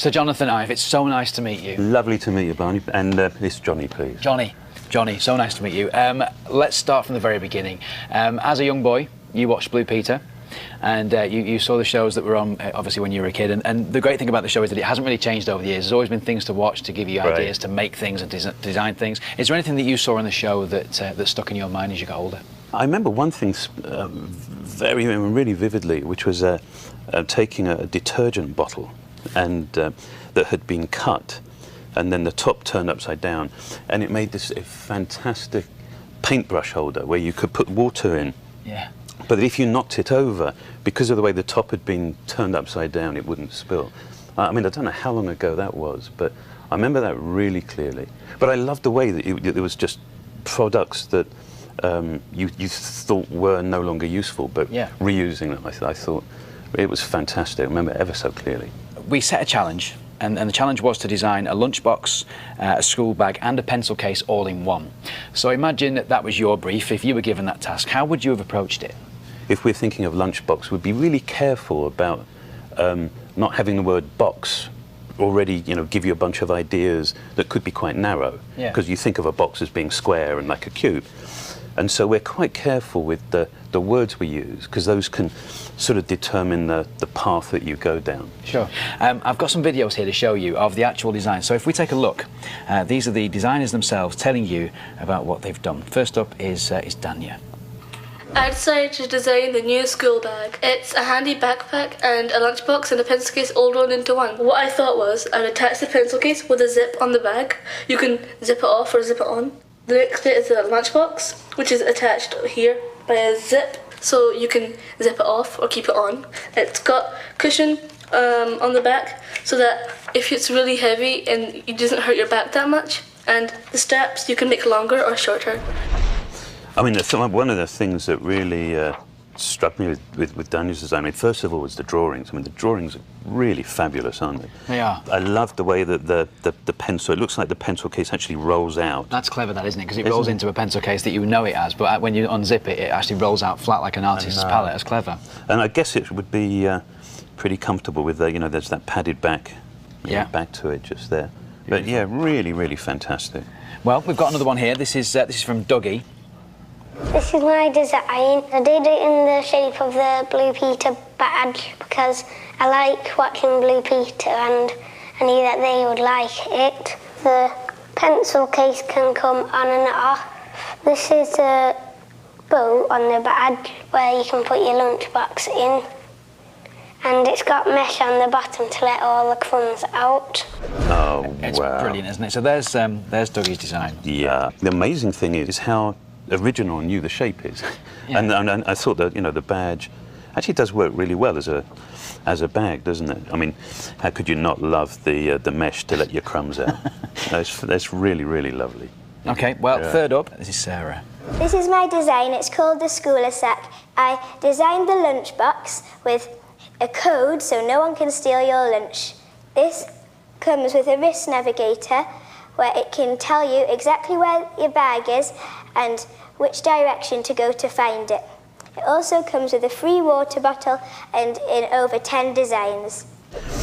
Sir Jonathan Ive, it's so nice to meet you. Lovely to meet you, Barney. And it's Johnny, please. Johnny, so nice to meet you. Let's start from the very beginning. As a young boy, you watched Blue Peter, and you saw the shows that were on, obviously, when you were a kid. And the great thing about the show is that it hasn't really changed over the years. There's always been things to watch, to give you ideas, to make things and design things. Is there anything that you saw in the show that stuck in your mind as you got older? I remember one thing really vividly, which was taking a detergent bottle and that had been cut, and then the top turned upside down, and it made this fantastic paintbrush holder where you could put water in. Yeah. But if you knocked it over, because of the way the top had been turned upside down, it wouldn't spill. I mean, I don't know how long ago that was, but I remember that really clearly. But I loved the way that it was just products that you thought were no longer useful, but reusing them. I thought it was fantastic. I remember ever so clearly. We set a challenge, and the challenge was to design a lunchbox, a school bag and a pencil case all in one. So imagine that was your brief. If you were given that task, how would you have approached it? If we're thinking of lunchbox, we'd be really careful about not having the word box already, give you a bunch of ideas that could be quite narrow, because you think of a box as being square and like a cube. And so we're quite careful with the words we use, because those can sort of determine the path that you go down. Sure. I've got some videos here to show you of the actual design. So if we take a look, these are the designers themselves telling you about what they've done. First up is Dania. I decided to design the new school bag. It's a handy backpack and a lunchbox and a pencil case all rolled into one. What I thought was I'd attach the pencil case with a zip on the bag. You can zip it off or zip it on. The next bit is the lunchbox, which is attached here by a zip, so you can zip it off or keep it on. It's got cushion on the back, so that if it's really heavy and it doesn't hurt your back that much. And the straps you can make longer or shorter. I mean, one of the things that really struck me with Daniel's design, I mean, first of all, was the drawings. I mean, the drawings are really fabulous, aren't they? They are. I love the way that the pencil, it looks like the pencil case actually rolls out. That's clever, that, isn't it? Because it rolls into a pencil case that you know it has, but when you unzip it, it actually rolls out flat like an artist's palette. That's clever. And I guess it would be pretty comfortable with, there's that padded back, back to it just there. But yeah, really, really fantastic. Well, we've got another one here. This is from Dougie. This is my design. I did it in the shape of the Blue Peter badge because I like watching Blue Peter and I knew that they would like it. The pencil case can come on and off. This is a bow on the badge where you can put your lunchbox in. And it's got mesh on the bottom to let all the crumbs out. Oh, it's brilliant, isn't it? So there's Dougie's design. Yeah. The amazing thing is how original and new the shape is. Yeah. And I thought that, the badge actually does work really well as a bag, doesn't it? I mean, how could you not love the mesh to let your crumbs out? That's really, really lovely. Okay, well, third up, this is Sarah. This is my design. It's called the Schooler Sack. I designed the lunchbox with a code so no one can steal your lunch. This comes with a wrist navigator where it can tell you exactly where your bag is and which direction to go to find it. It also comes with a free water bottle and in over 10 designs.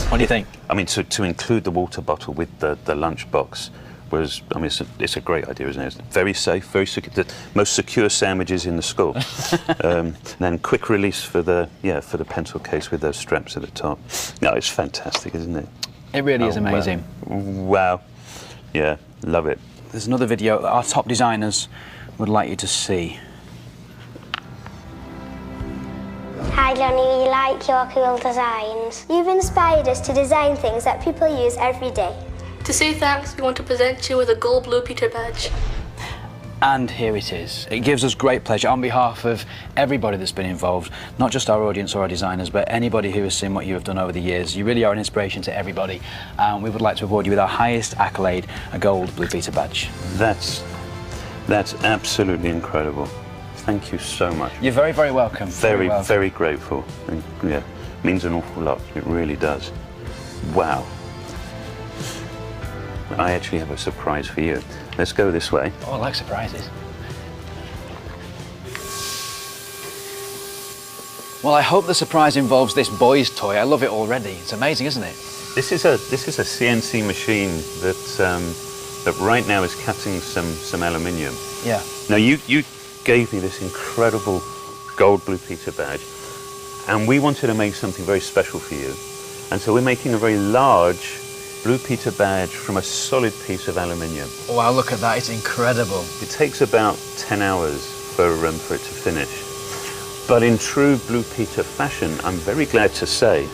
What do you think? I mean, to include the water bottle with the lunchbox was, I mean, it's a great idea, isn't it? It's very safe, very secure, the most secure sandwiches in the school. And then quick release for the pencil case with those straps at the top. No, it's fantastic, isn't it? It really is amazing. Wow. Yeah, love it. There's another video that our top designers would like you to see. Hi Johnny, we like your cool designs. You've inspired us to design things that people use every day. To say thanks, we want to present you with a gold Blue Peter badge. And here it is. It gives us great pleasure on behalf of everybody that's been involved, not just our audience or our designers, but anybody who has seen what you have done over the years. You really are an inspiration to everybody. We would like to award you with our highest accolade, a gold Blue Peter badge. That's absolutely incredible. Thank you so much. You're very, very welcome. Very grateful. And, yeah, means an awful lot. It really does. Wow. I actually have a surprise for you. Let's go this way. Oh, I like surprises. Well, I hope the surprise involves this boy's toy. I love it already. It's amazing, isn't it? This is a CNC machine that right now is cutting some aluminium. Yeah. Now you gave me this incredible gold Blue Peter badge, and we wanted to make something very special for you, and so we're making a very large Blue Peter badge from a solid piece of aluminium. Wow, look at that, it's incredible. It takes about 10 hours for it to finish. But in true Blue Peter fashion, I'm very glad to say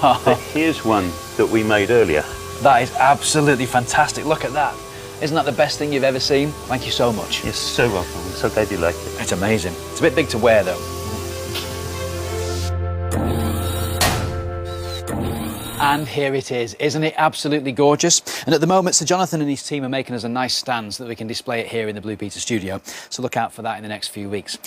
that here's one that we made earlier. That is absolutely fantastic. Look at that. Isn't that the best thing you've ever seen? Thank you so much. You're so welcome. I'm so glad you like it. It's amazing. It's a bit big to wear, though. And here it is. Isn't it absolutely gorgeous? And at the moment, Sir Jonathan and his team are making us a nice stand so that we can display it here in the Blue Peter studio. So look out for that in the next few weeks.